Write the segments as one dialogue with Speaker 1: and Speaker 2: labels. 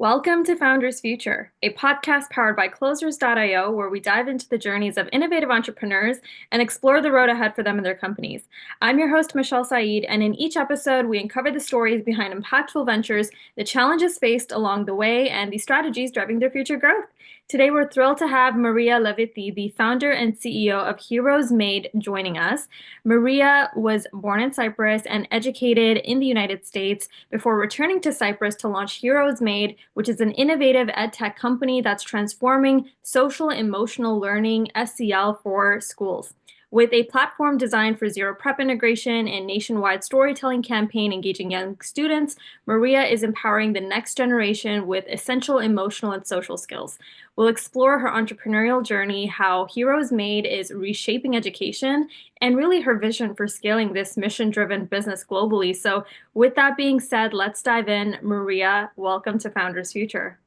Speaker 1: Welcome to Founders Future, a podcast powered by Closers.io, where we dive into the journeys of innovative entrepreneurs and explore the road ahead for them and their companies. I'm your host, Mishal Saeed, and in each episode, we uncover the stories behind impactful ventures, the challenges faced along the way, and the strategies driving their future growth. Today, we're thrilled to have Maria Lavithi, the founder and CEO of Heroes Made, joining us. Maria was born in Cyprus and educated in the United States before returning to Cyprus to launch Heroes Made, which is an innovative ed tech company that's transforming social emotional learning (SEL) for schools. With a platform designed for zero prep integration and nationwide storytelling campaign engaging young students, Maria is empowering the next generation with essential emotional and social skills. We'll explore her entrepreneurial journey, how Heroes Made is reshaping education, and really her vision for scaling this mission-driven business globally. So with that being said, let's dive in. Maria, welcome to Founders Future.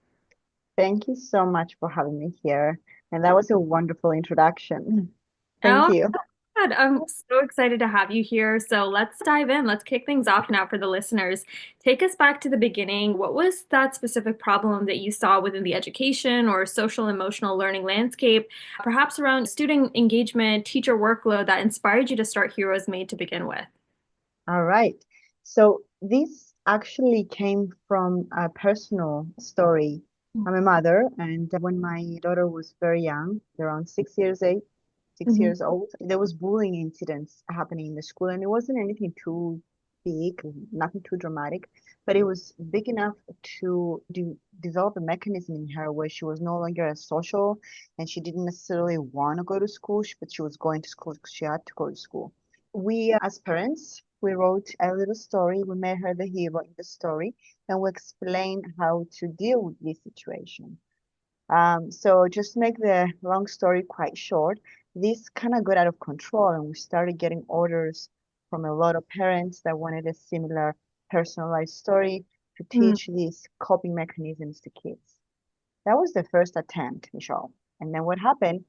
Speaker 2: Thank you so much for having me here. And that was a wonderful introduction. Thank
Speaker 1: Oh,
Speaker 2: you.
Speaker 1: good. I'm so excited to have you here. So let's dive in. Let's kick things off now for the listeners. Take us back to the beginning. What was that specific problem that you saw within the education or social emotional learning landscape, perhaps around student engagement, teacher workload that inspired you to start Heroes Made to begin with?
Speaker 2: All right. So this actually came from a personal story. I'm a mother, and when my daughter was very young, around 6
Speaker 1: Mhm.
Speaker 2: years old, there was bullying incidents happening in the school, and it wasn't anything too big, nothing too dramatic, but it was big enough to develop a mechanism in her where she was no longer as social, and she didn't necessarily want to go to school, but she was going to school because she had to go to school. We, as parents, we wrote a little story. We made her the hero in the story, and we explained how to deal with this situation. So just to make the long story quite short, this kind of got out of control, and we started getting orders from a lot of parents that wanted a similar personalized story to
Speaker 1: Mm.
Speaker 2: teach these coping mechanisms to kids. That was the first attempt, Michelle. And then what happened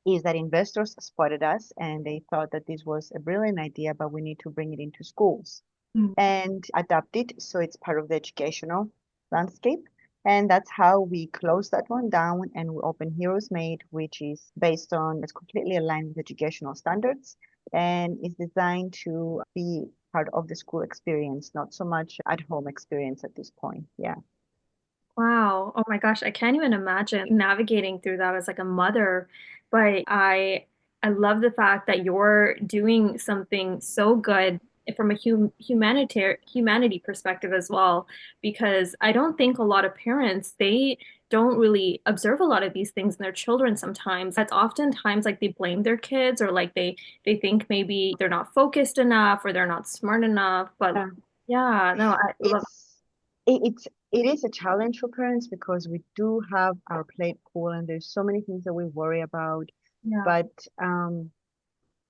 Speaker 2: is that investors spotted us and they thought that this was a brilliant idea, but we need to bring it into schools
Speaker 1: Mm.
Speaker 2: and adapt it so it's part of the educational landscape. And that's how we closed that one down and we opened Heroes Made, which is based on, it's completely aligned with educational standards and is designed to be part of the school experience, not so much at home experience at this point. Yeah.
Speaker 1: Wow. Oh my gosh, I can't even imagine navigating through that as like a mother. But I love the fact that you're doing something so good from a humanity perspective as well, because I don't think a lot of parents they don't really observe a lot of these things in their children sometimes. That's oftentimes like they blame their kids or like they think maybe they're not focused enough or they're not smart enough. But
Speaker 2: Uh,
Speaker 1: yeah, no, I love
Speaker 2: it's it is a challenge for parents because we do have our plate full and there's so many things that we worry about.
Speaker 1: yeah.
Speaker 2: But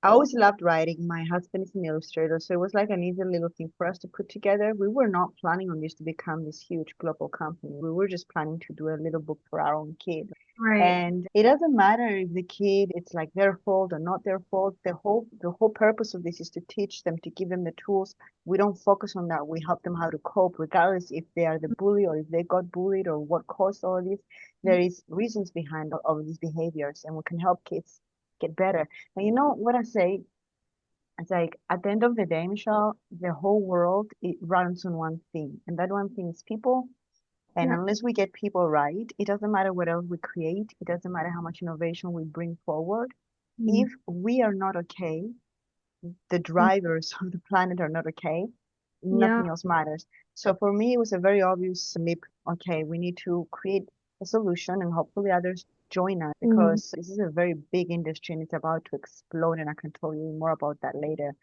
Speaker 2: I always loved writing. My husband is an illustrator, so it was like an easy little thing for us to put together. We were not planning on this to become this huge global company. We were just planning to do a little book for our own kid.
Speaker 1: Right.
Speaker 2: And it doesn't matter if the kid, it's like their fault or not their fault. The whole purpose of this is to teach them, to give them the tools. We don't focus on that. We help them how to cope, regardless if they are the bully or if they got bullied or what caused all of this. There is reasons behind all of these behaviors, and we can help kids get better. And you know what I say? It's like at the end of the day, Michelle, the whole world it runs on one thing, and that one thing is people. And
Speaker 1: Yeah.
Speaker 2: unless we get people right, it doesn't matter what else we create. It doesn't matter how much innovation we bring forward.
Speaker 1: Mm.
Speaker 2: If we are not okay, the drivers of the planet are not okay,
Speaker 1: Yeah.
Speaker 2: nothing else matters. So for me, it was a very obvious leap. Okay, we need to create a solution and hopefully others join us
Speaker 1: Mm.
Speaker 2: because this is a very big industry and it's about to explode. And I can tell you more about that later.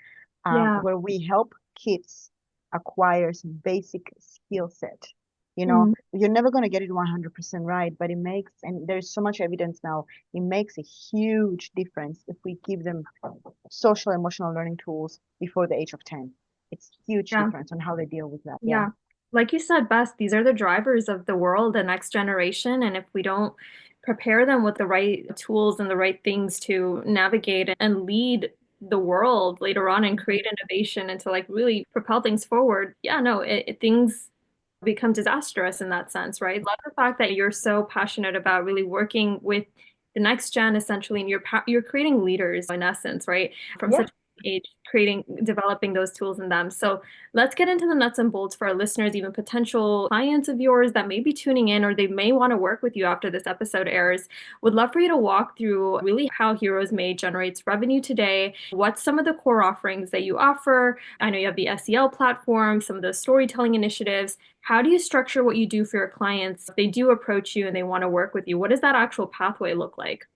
Speaker 1: Yeah.
Speaker 2: Where we help kids acquire some basic skill set. You know,
Speaker 1: Mm.
Speaker 2: you're never going to get it 100% right, but it makes, and there's so much evidence now, it makes a huge difference if we give them social emotional learning tools before the age of 10. It's huge
Speaker 1: Yeah.
Speaker 2: difference on how they deal with that. Yeah.
Speaker 1: Yeah. Like you said best, these are the drivers of the world, the next generation. And if we don't prepare them with the right tools and the right things to navigate and lead the world later on and create innovation and to like really propel things forward, yeah, no, things become disastrous in that sense, right? Love the fact that you're so passionate about really working with the next gen essentially, and you're creating leaders in essence, right? From
Speaker 2: Yeah.
Speaker 1: such a age, creating, developing those tools in them. So let's get into the nuts and bolts for our listeners, even potential clients of yours that may be tuning in or they may want to work with you after this episode airs. Would love for you to walk through really how Heroes Made generates revenue today. What's some of the core offerings that you offer? I know you have the SEL platform, some of those storytelling initiatives. How do you structure what you do for your clients if they do approach you and they want to work with you? What does that actual pathway look like?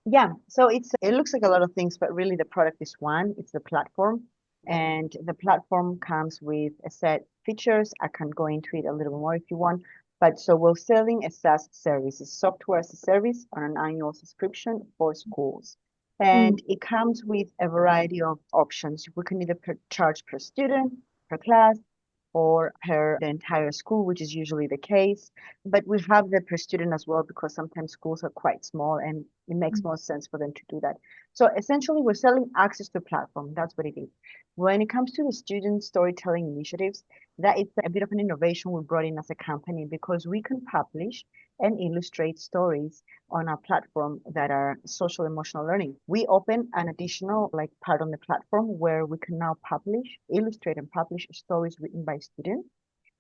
Speaker 2: Yeah, so it looks like a lot of things, but really the product is one. It's the platform, and the platform comes with a set features. I can go into it a little more if you want. But so we're selling a SaaS service, a software as a service on an annual subscription for schools.
Speaker 1: Mm,
Speaker 2: And it comes with a variety of options. We can either charge per student, per class, or per the entire school, which is usually the case. But we have the per student as well because sometimes schools are quite small and it makes
Speaker 1: mm,
Speaker 2: more sense for them to do that. So essentially, we're selling access to a platform. That's what it is. When it comes to the student storytelling initiatives, that is a bit of an innovation we brought in as a company because we can publish and illustrate stories on our platform that are social emotional learning. We open an additional like part on the platform where we can now publish, illustrate and publish stories written by students.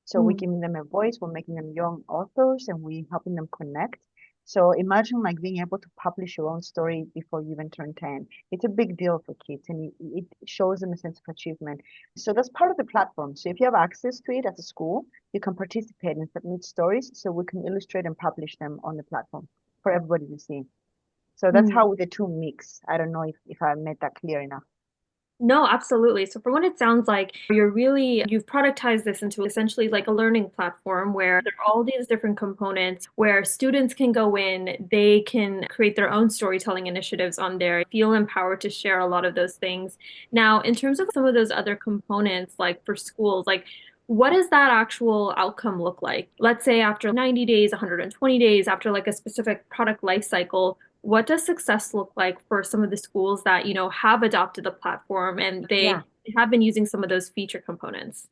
Speaker 2: So we're
Speaker 1: mm.
Speaker 2: giving them a voice, we're making them young authors and we helping them connect. So imagine like being able to publish your own story before you even turn 10. It's a big deal for kids and it shows them a sense of achievement. So that's part of the platform. So if you have access to it as a school, you can participate and submit stories so we can illustrate and publish them on the platform for everybody to see. So that's
Speaker 1: Mm.
Speaker 2: how the two mix. I don't know if I made that clear enough.
Speaker 1: No, absolutely. So from what it sounds like, you've productized this into essentially like a learning platform where there are all these different components where students can go in, they can create their own storytelling initiatives on there, feel empowered to share a lot of those things. Now, in terms of some of those other components, like for schools, like what does that actual outcome look like? Let's say after 90 days, 120 days, after like a specific product life cycle, what does success look like for some of the schools that, have adopted the platform and
Speaker 2: Yeah.
Speaker 1: they have been using some of those feature components?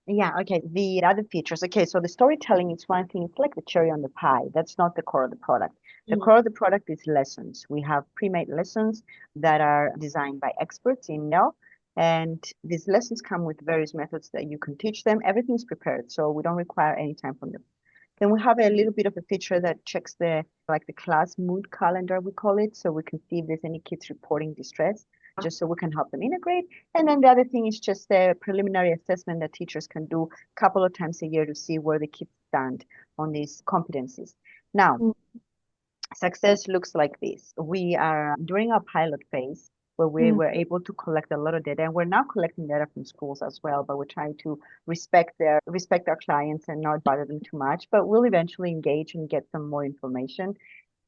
Speaker 2: Yeah, okay. The other features. Okay, so the storytelling is one thing. It's like the cherry on the pie. That's not the core of the product. The
Speaker 1: Mm,
Speaker 2: core of the product is lessons. We have pre-made lessons that are designed by experts in now. And these lessons come with various methods that you can teach them. Everything's prepared, so we don't require any time from them. Then we have a little bit of a feature that checks the like the class mood calendar, we call it, so we can see if there's any kids reporting distress, just so we can help them integrate. And then the other thing is just a preliminary assessment that teachers can do a couple of times a year to see where the kids stand on these competencies. Now,
Speaker 1: mm,
Speaker 2: success looks like this. We are during our pilot phase where we
Speaker 1: mm.
Speaker 2: were able to collect a lot of data, and we're now collecting data from schools as well, but we're trying to respect our clients and not bother them too much. But we'll eventually engage and get some more information.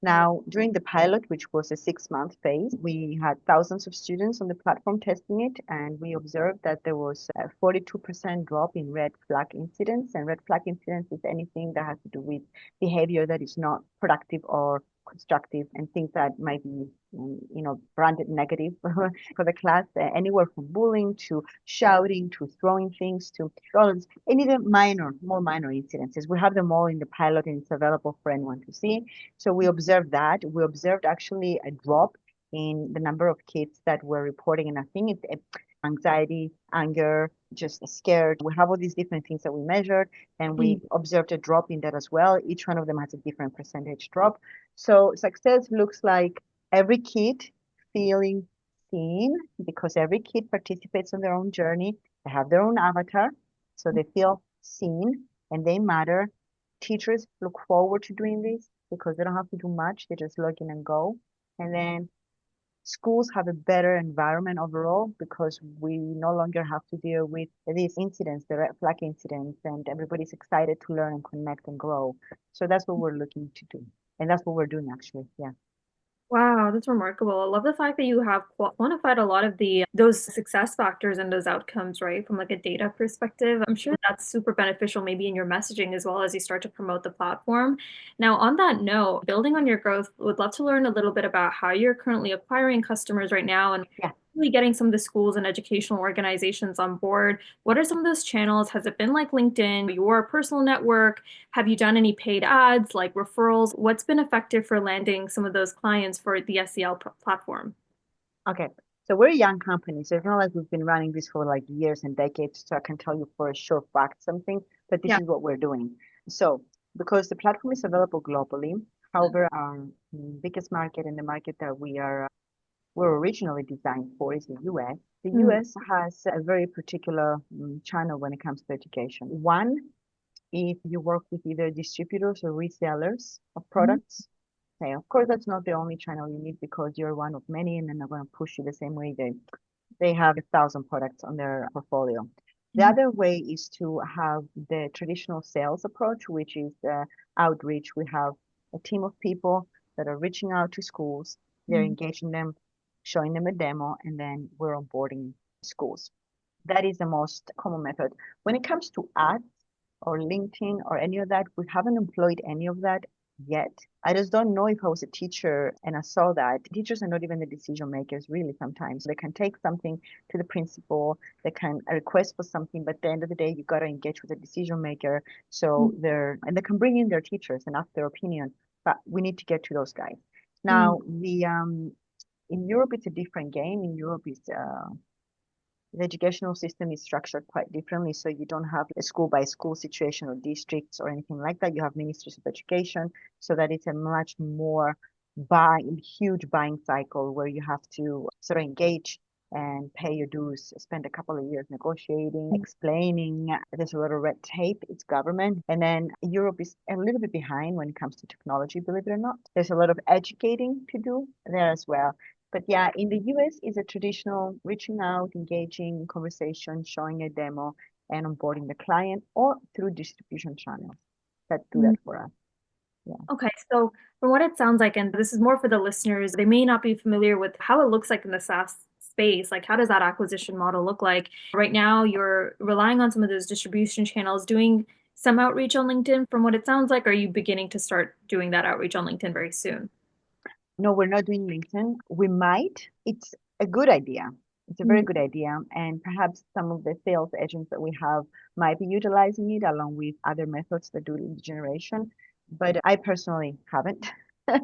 Speaker 2: Now, during the pilot, which was a 6-month phase, we had thousands of students on the platform testing it, and we observed that there was a 42% drop in red flag incidents. And red flag incidents is anything that has to do with behavior that is not productive or constructive and things that might be, branded negative for the class, anywhere from bullying to shouting to throwing things to all of this, any of the more minor incidences. We have them all in the pilot and it's available for anyone to see. So we observed that. We observed actually a drop in the number of kids that were reporting, and I think it's anxiety, anger, just scared. We have all these different things that we measured, and we
Speaker 1: Mm.
Speaker 2: observed a drop in that as well. Each one of them has a different percentage drop. So success looks like every kid feeling seen because every kid participates on their own journey. They have their own avatar, so they feel seen and they matter. Teachers look forward to doing this because they don't have to do much. They just log in and go. And then schools have a better environment overall because we no longer have to deal with these incidents, the red flag incidents, and everybody's excited to learn and connect and grow. So that's what we're looking to do. And that's what we're doing actually. Yeah.
Speaker 1: Wow, that's remarkable. I love the fact that you have quantified a lot of the those success factors and those outcomes, right? From like a data perspective. I'm sure that's super beneficial maybe in your messaging as well as you start to promote the platform. Now, on that note, building on your growth, would love to learn a little bit about how you're currently acquiring customers right now and
Speaker 2: Yeah.
Speaker 1: really getting some of the schools and educational organizations on board. What are some of those channels? Has it been like LinkedIn, your personal network? Have you done any paid ads like referrals? What's been effective for landing some of those clients for the SEL platform?
Speaker 2: Okay. So we're a young company, so it's not like we've been running this for like years and decades, so I can tell you for a sure fact something, but this
Speaker 1: Yeah.
Speaker 2: is what we're doing. So because the platform is available globally, however, our biggest market and the market that we're originally designed for is the US. The
Speaker 1: Mm,
Speaker 2: US has a very particular channel when it comes to education. One, if you work with either distributors or resellers of
Speaker 1: mhm,
Speaker 2: products. Okay, of course, that's not the only channel you need because you're one of many, and they're not going to push you the same way they have 1,000 products on their portfolio. The
Speaker 1: mhm,
Speaker 2: other way is to have the traditional sales approach, which is outreach. We have a team of people that are reaching out to schools, they're
Speaker 1: mhm,
Speaker 2: engaging them, showing them a demo, and then we're onboarding schools. That is the most common method. When it comes to ads or LinkedIn or any of that, we haven't employed any of that yet. I just don't know if I was a teacher and I saw that. Teachers are not even the decision makers, really, sometimes. They can take something to the principal, they can request for something, but at the end of the day, you got to engage with the decision maker. So and they can bring in their teachers and ask their opinion, but we need to get to those guys.
Speaker 1: mhm,
Speaker 2: Now, in Europe, it's a different game. In Europe, the educational system is structured quite differently. So you don't have a school by school situation or districts or anything like that. You have ministries of education, so that it's a much more huge buying cycle where you have to sort of engage and pay your dues, spend a couple of years negotiating, explaining. There's a lot of red tape. It's government. And then Europe is a little bit behind when it comes to technology, believe it or not. There's a lot of educating to do there as well. But yeah, in the US is a traditional reaching out, engaging, conversation, showing a demo, and onboarding the client or through distribution channels that do
Speaker 1: mhm.
Speaker 2: that for us. Yeah.
Speaker 1: Okay, so from what it sounds like, and this is more for the listeners, they may not be familiar with how it looks like in the SaaS space. Like, how does that acquisition model look like? Right now, you're relying on some of those distribution channels, doing some outreach on LinkedIn. From what it sounds like, are you beginning to start doing that outreach on LinkedIn very soon?
Speaker 2: No, we're not doing LinkedIn. We might. It's a good idea. It's a very
Speaker 1: Mm,
Speaker 2: good idea. And perhaps some of the sales agents that we have might be utilizing it along with other methods that do lead generation. But I personally haven't.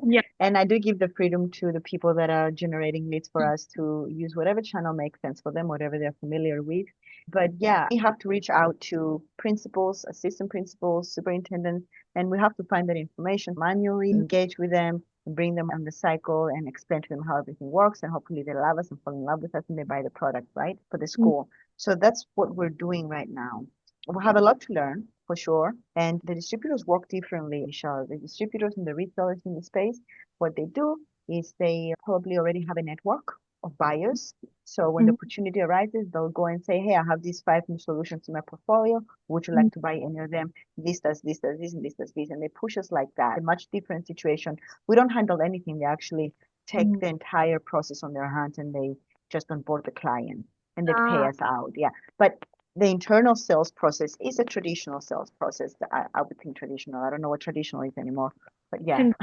Speaker 1: yeah.
Speaker 2: And I do give the freedom to the people that are generating leads for us to use whatever channel makes sense for them, whatever they're familiar with. But yeah, we have to reach out to principals, assistant principals, superintendents, and we have to find that information manually, engage with them, and bring them on the cycle and explain to them how everything works. And hopefully they love us and fall in love with us and they buy the product, right, for the
Speaker 1: Mm,
Speaker 2: school. So that's what we're doing right now. We have a lot to learn for sure. And the distributors work differently, Michelle. The distributors and the resellers in the space, what they do is they probably already have a network of buyers. So when the
Speaker 1: mm,
Speaker 2: opportunity arises, they'll go and say, hey, I have these 5 new solutions in my portfolio. Would you
Speaker 1: mm,
Speaker 2: like to buy any of them? This does this, and this does this. And they push us like that. A much different situation. We don't handle anything. They actually take
Speaker 1: mm.
Speaker 2: the entire process on their hands and they just onboard the client and they pay
Speaker 1: Ah,
Speaker 2: us out. Yeah. But the internal sales process is a traditional sales process. I would think traditional. I don't know what traditional is anymore, but yeah.
Speaker 1: con-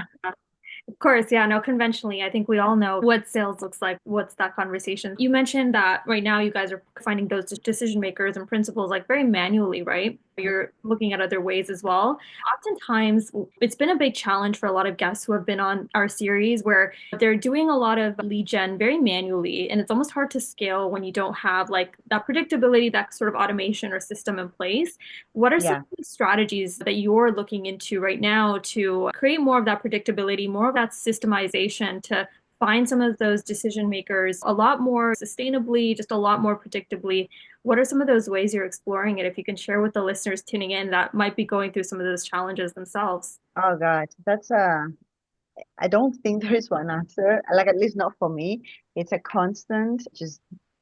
Speaker 1: Of course, yeah, no, conventionally, I think we all know what sales looks like. What's that conversation? You mentioned that right now you guys are finding those decision makers and principals like very manually, right? You're looking at other ways as well. Oftentimes, it's been a big challenge for a lot of guests who have been on our series where they're doing a lot of lead gen very manually, and it's almost hard to scale when you don't have like that predictability, that sort of automation or system in place. What are some
Speaker 2: Yeah.
Speaker 1: of the strategies that you're looking into right now to create more of that predictability, more of that systemization to find some of those decision makers a lot more sustainably, just a lot more predictably? What are some of those ways you're exploring it? If you can share with the listeners tuning in that might be going through some of those challenges themselves.
Speaker 2: Oh God, I don't think there is one answer, like at least not for me. It's a constant just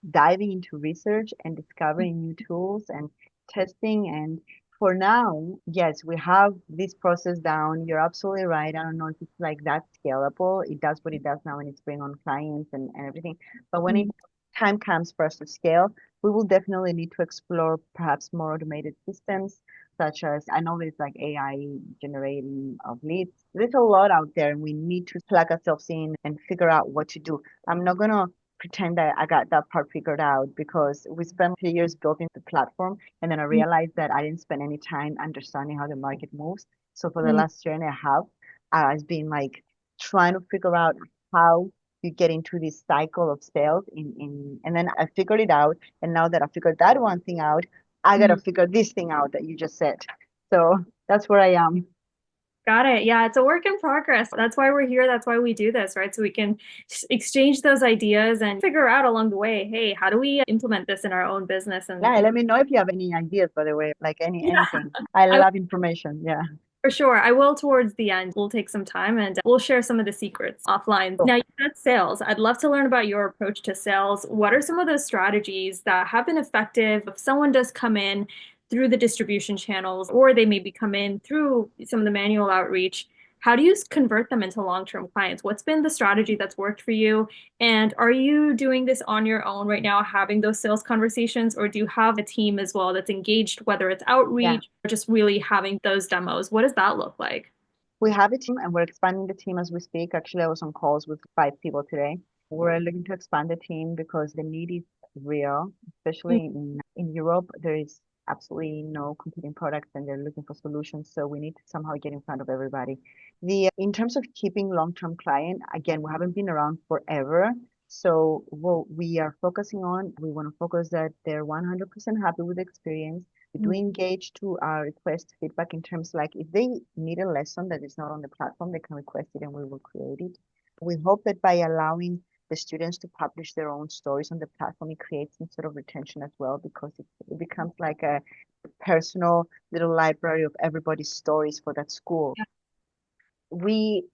Speaker 2: diving into research and discovering new tools and testing. And for now, yes, we have this process down. You're absolutely right. I don't know if it's like that scalable. It does what it does now and it's bringing on clients and everything. But when it
Speaker 1: Mm,
Speaker 2: time comes for us to scale, we will definitely need to explore perhaps more automated systems such as I know there's like AI generating of leads. There's a lot out there, and we need to plug ourselves in and figure out what to do. I'm not gonna pretend that I got that part figured out because we spent 3 years building the platform, and then I
Speaker 1: Mm,
Speaker 2: realized that I didn't spend any time understanding how the market moves. So for the
Speaker 1: mm,
Speaker 2: last year and a half, I've been like trying to figure out how you get into this cycle of sales and then I figured it out. And now that I figured that one thing out, I gotta
Speaker 1: mm.
Speaker 2: figure this thing out that you just said. So that's where I am.
Speaker 1: Got it. Yeah, it's a work in progress. That's why we're here. That's why we do this, right? So we can exchange those ideas and figure out along the way, hey, how do we implement this in our own business?
Speaker 2: Yeah, let me know if you have any ideas, by the way, like
Speaker 1: Yeah,
Speaker 2: anything. I
Speaker 1: I
Speaker 2: love information. Yeah.
Speaker 1: for sure. I will towards the end. We'll take some time and we'll share some of the secrets offline.
Speaker 2: Cool.
Speaker 1: Now, you said sales. I'd love to learn about your approach to sales. What are some of those strategies that have been effective if someone does come in through the distribution channels, or they maybe come in through some of the manual outreach? How do you convert them into long-term clients? What's been the strategy that's worked for you? And are you doing this on your own right now, having those sales conversations, or do you have a team as well that's engaged, whether it's
Speaker 2: Yeah.
Speaker 1: outreach or just really having those demos? What does that look like?
Speaker 2: We have a team and we're expanding the team as we speak. Actually, I was on calls with 5 people today. We're looking to expand the team because the need is real,
Speaker 1: Mm,
Speaker 2: especially in Europe. There is absolutely no competing products and they're looking for solutions. So we need to somehow get in front of everybody. The in terms of keeping long-term client, again, we haven't been around forever. So what we are focusing on, we want to focus that they're 100% happy with the experience. We do
Speaker 1: mm,
Speaker 2: engage to request feedback in terms like if they need a lesson that is not on the platform, they can request it and we will create it. We hope that by allowing the students to publish their own stories on the platform, it creates some sort of retention as well because it becomes like a personal little library of everybody's stories for that school.
Speaker 1: yeah,
Speaker 2: We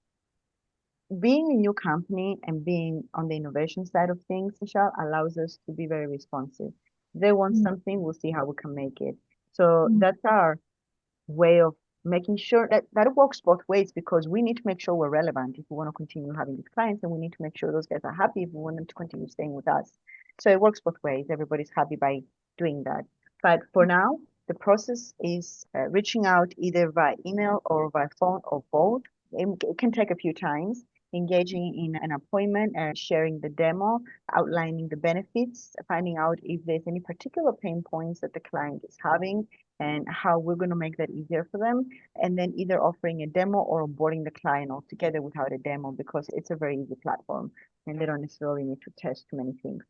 Speaker 2: being a new company and being on the innovation side of things, Michelle, allows us to be very responsive. If they want
Speaker 1: mm,
Speaker 2: something, we'll see how we can make it. So
Speaker 1: mm,
Speaker 2: that's our way of making sure that that works both ways because we need to make sure we're relevant if we want to continue having these clients, and we need to make sure those guys are happy if we want them to continue staying with us. So it works both ways. Everybody's happy by doing that. But for now, the process is reaching out either by email or by phone or both. It can take a few times. Engaging in an appointment and sharing the demo, outlining the benefits, finding out if there's any particular pain points that the client is having, and how we're going to make that easier for them. And then either offering a demo or onboarding the client altogether without a demo because it's a very easy platform and they don't necessarily need to test too many things.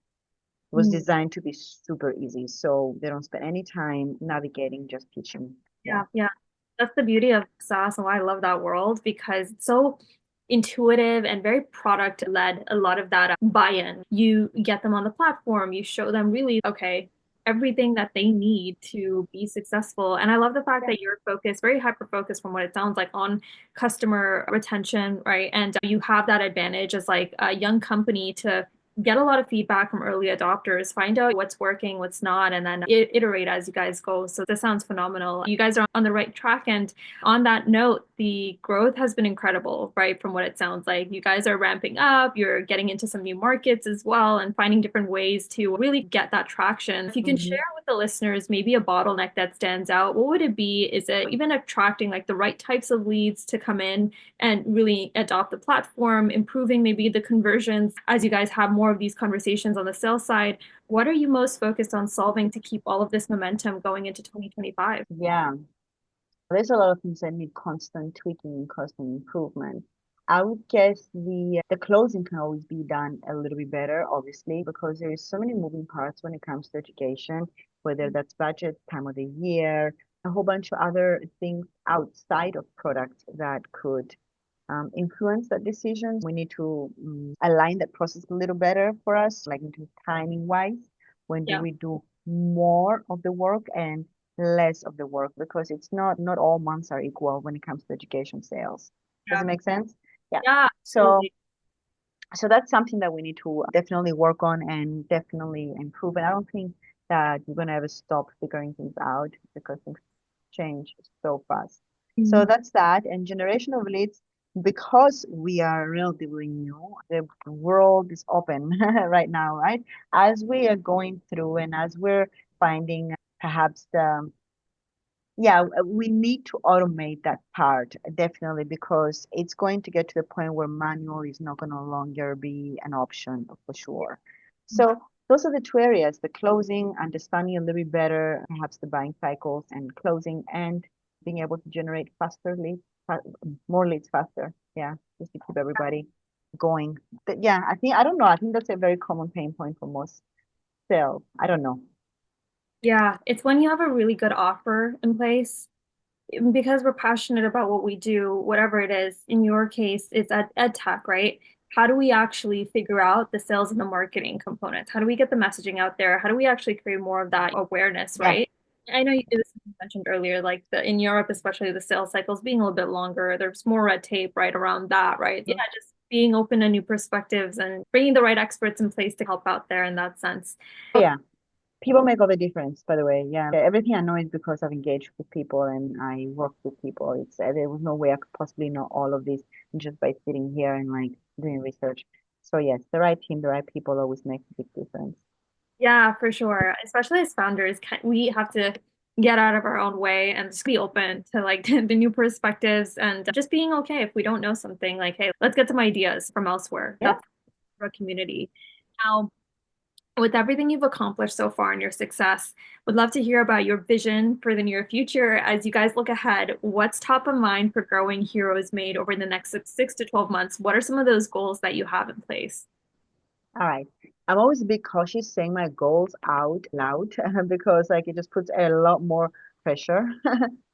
Speaker 2: It was
Speaker 1: mm.
Speaker 2: designed to be super easy, so they don't spend any time navigating, just teaching. Yeah.
Speaker 1: Yeah, yeah. That's the beauty of SaaS and why I love that world because it's so intuitive and very product led. A lot of that buy-in. You get them on the platform, you show them really, okay, everything that they need to be successful. And I love the fact
Speaker 2: Yeah.
Speaker 1: that you're focused, very hyper focused from what it sounds like on customer retention, right? And you have that advantage as like a young company to get a lot of feedback from early adopters, find out what's working, what's not, and then iterate as you guys go. So this sounds phenomenal. You guys are on the right track. And on that note, the growth has been incredible, right? From what it sounds like. You guys are ramping up, you're getting into some new markets as well, and finding different ways to really get that traction. If you can
Speaker 2: Mm-hmm.
Speaker 1: share with the listeners maybe a bottleneck that stands out, what would it be? Is it even attracting like the right types of leads to come in and really adopt the platform, improving maybe the conversions as you guys have more of these conversations on the sales side? What are you most focused on solving to keep all of this momentum going into 2025?
Speaker 2: Yeah. There's a lot of things that need constant tweaking and constant improvement. I would guess the closing can always be done a little bit better, obviously, because there is so many moving parts when it comes to education, whether that's budget, time of the year, a whole bunch of other things outside of product that could influence that decision. We need to align that process a little better for us, like into timing wise. When do
Speaker 1: Yeah.
Speaker 2: we do more of the work and less of the work? Because it's not all months are equal when it comes to education sales. Does
Speaker 1: Yeah.
Speaker 2: it make sense? Yeah.
Speaker 1: Yeah,
Speaker 2: So
Speaker 1: absolutely.
Speaker 2: so that's something that we need to definitely work on and definitely improve. And I don't think that we're gonna ever stop figuring things out because things change so fast. So
Speaker 1: Mhm.
Speaker 2: that's that. And generation of leads, because we are relatively new, the world is open right now, right? As we are going through and as we're finding perhaps the yeah, we need to automate that part definitely because it's going to get to the point where manual is not going to longer be an option for sure. So those are the two areas, the closing, understanding a little bit better, perhaps the buying cycles and closing and being able to generate faster leads, more leads faster. Yeah, just to keep everybody going. But yeah, I don't know. I think that's a very common pain point for most sales. I don't know.
Speaker 1: Yeah, it's when you have a really good offer in place because we're passionate about what we do, whatever it is. In your case, it's ed tech, right? How do we actually figure out the sales and the marketing components? How do we get the messaging out there? How do we actually create more of that awareness,
Speaker 2: Yeah.
Speaker 1: right? I know this you mentioned earlier, like in Europe, especially the sales cycles being a little bit longer. There's more red tape right around that, right? Yeah, just being open to new perspectives and bringing the right experts in place to help out there in that sense.
Speaker 2: Yeah. People make all the difference, by the way. Yeah. Everything I know is because I've engaged with people and I work with people. It's there was no way I could possibly know all of this just by sitting here and like doing research. So yes, the right team, the right people always make a big difference.
Speaker 1: Yeah, for sure. Especially as founders, we have to get out of our own way and just be open to like the new perspectives and just being okay if we don't know something, like, hey, let's get some ideas from elsewhere.
Speaker 2: Yeah.
Speaker 1: That's our community. Now, with everything you've accomplished so far in your success, would love to hear about your vision for the near future as you guys look ahead. What's top of mind for growing Heroes Made over the next 6 to 12 months? What are some of those goals that you have in place?
Speaker 2: All right. I'm always a bit cautious saying my goals out loud because like it just puts a lot more pressure.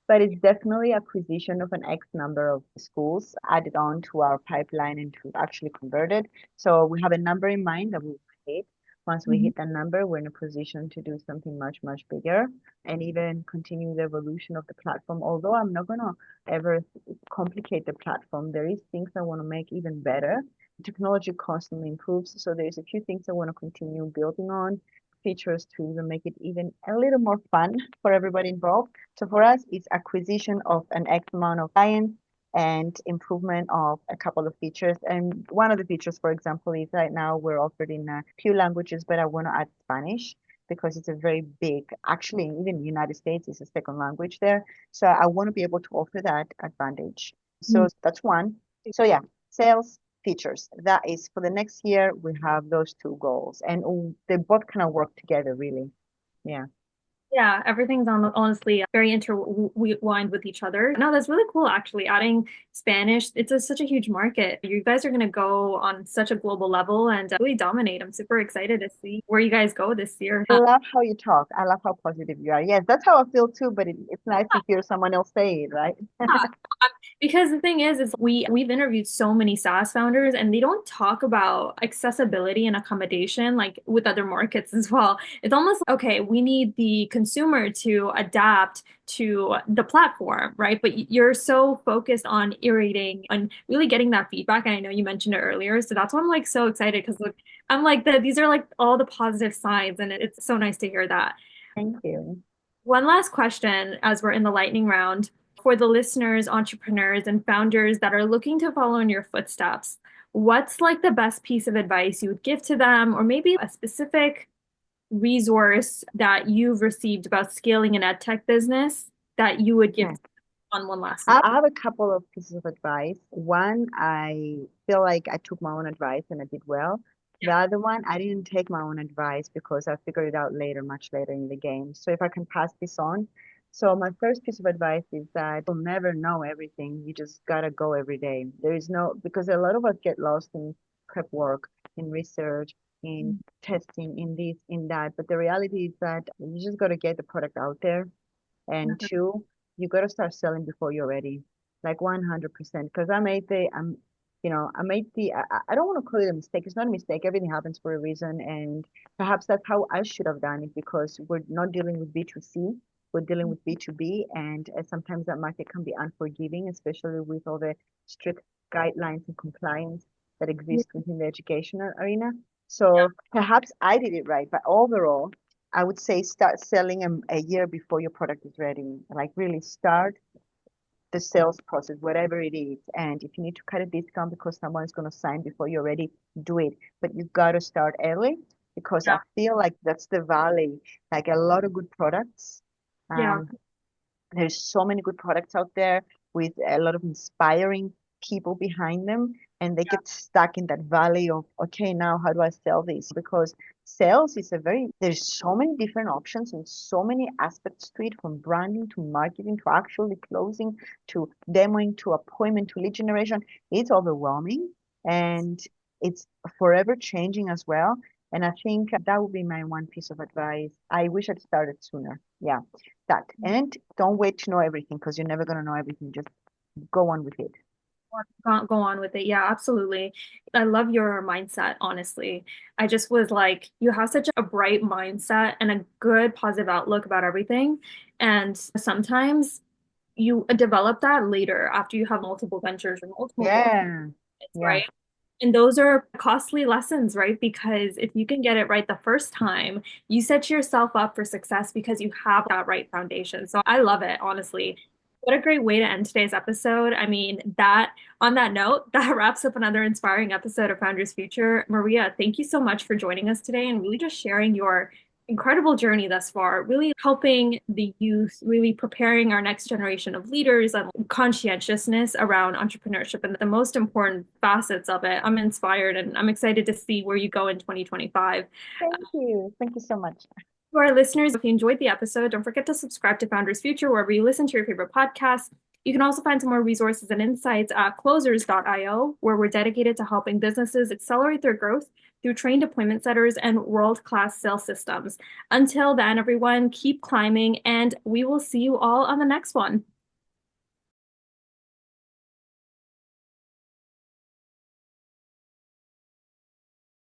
Speaker 2: But it's definitely acquisition of an X number of schools added on to our pipeline and to actually convert it. So we have a number in mind that we will hit. Once we
Speaker 1: Mhm.
Speaker 2: hit that number, we're in a position to do something much, much bigger and even continue the evolution of the platform. Although I'm not gonna ever complicate the platform, there is things I want to make even better. Technology constantly improves, so there's a few things I want to continue building on, features to even make it even a little more fun for everybody involved. So for us, it's acquisition of an X amount of clients and improvement of a couple of features. And one of the features, for example, is right now we're offered in a few languages, but I want to add Spanish because it's a very big, actually, even the United States is a second language there. So I want to be able to offer that advantage. So that's one. So yeah, sales, features. That is for the next year, we have those two goals, and they both kind of work together, really. Yeah.
Speaker 1: Yeah, everything's honestly very intertwined with each other. No, that's really cool, actually. Adding Spanish, it's such a huge market. You guys are going to go on such a global level and really dominate. I'm super excited to see where you guys go this year.
Speaker 2: I love how you talk. I love how positive you are. Yes, that's how I feel too, but it's nice to hear someone else say it, right?
Speaker 1: Because the thing is we've interviewed so many SaaS founders and they don't talk about accessibility and accommodation like with other markets as well. It's almost okay, we need the consumer to adapt to the platform, right? But you're so focused on iterating and really getting that feedback. And I know you mentioned it earlier. So that's why I'm like so excited because look, I'm like these are like all the positive signs and it's so nice to hear that.
Speaker 2: Thank you.
Speaker 1: One last question as we're in the lightning round for the listeners, entrepreneurs, and founders that are looking to follow in your footsteps. What's like the best piece of advice you would give to them, or maybe a specific resource that you've received about scaling an ed tech business that you would give
Speaker 2: Yeah.
Speaker 1: on one last?
Speaker 2: I have a couple of pieces of advice. One, I feel like I took my own advice and I did well. The other one, I didn't take my own advice because I figured it out later, much later in the game. So if I can pass this on. So my first piece of advice is that you'll never know everything. You just gotta go every day. There is no, because a lot of us get lost in prep work, in research, in testing, in this, in that. But the reality is that you just gotta get the product out there and two, you got to start selling before you're ready, like 100%. Because I made I don't want to call it a mistake. It's not a mistake. Everything happens for a reason. And perhaps that's how I should have done it because we're not dealing with B2C, we're dealing with B2B. And sometimes that market can be unforgiving, especially with all the strict guidelines and compliance that exist within the educational arena. So perhaps I did it right, but overall, I would say start selling a year before your product is ready. Like really start the sales process, whatever it is. And if you need to cut a discount because someone is going to sign before you're ready, do it. But you got to start early because I
Speaker 1: Yeah,
Speaker 2: feel like that's the valley. Like a lot of good products.
Speaker 1: yeah,
Speaker 2: Um, there's so many good products out there with a lot of inspiring people behind them, and they get stuck in that valley of, okay, now how do I sell this? Because Sales is a very, there's so many different options and so many aspects to it, from branding to marketing to actually closing to demoing to appointment to lead generation. It's overwhelming and it's forever changing as well. And I think that would be my one piece of advice. I wish I'd started sooner. Yeah, that. And don't wait to know everything because you're never going to know everything. Just go on with it.
Speaker 1: Go on with it. Yeah, absolutely. I love your mindset, honestly. I just was like, you have such a bright mindset and a good positive outlook about everything. And sometimes you develop that later after you have multiple ventures or multiple goals,
Speaker 2: Yeah. Yeah.
Speaker 1: right? And those are costly lessons, right? Because if you can get it right the first time, you set yourself up for success because you have that right foundation. So I love it, honestly. What a great way to end today's episode. I mean, that on that note, that wraps up another inspiring episode of Founders Future. Maria, thank you so much for joining us today and really just sharing your incredible journey thus far, really helping the youth, really preparing our next generation of leaders and conscientiousness around entrepreneurship and the most important facets of it. I'm inspired and I'm excited to see where you go in 2025.
Speaker 2: Thank you. Thank you so much.
Speaker 1: To our listeners, if you enjoyed the episode, don't forget to subscribe to Founders Future wherever you listen to your favorite podcasts. You can also find some more resources and insights at closers.io, where we're dedicated to helping businesses accelerate their growth through trained appointment setters and world-class sales systems. Until then, everyone, keep climbing, and we will see you all on the next one.